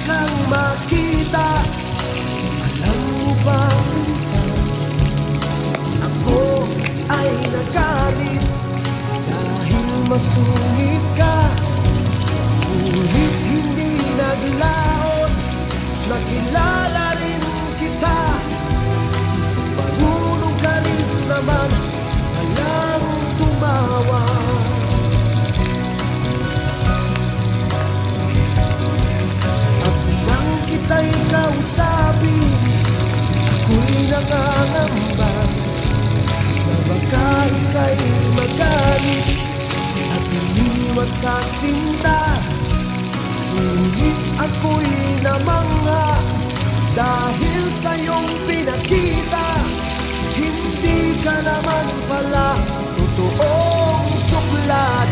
kang makita. Alam mo ba, sinta, ako ay nagalit dahil masungit ka. Ngunit hindi naglaon, nakilala rin kita. Marunong ka rin naman palang tumawa. At nang kita'y kausapin, ako'y nangangamba na baka ika'y magalit at iniwas ka, sinta. Ngunit ako'y namangha dahil sa iyong pinakita. Hindi ka naman pala totoong suklay.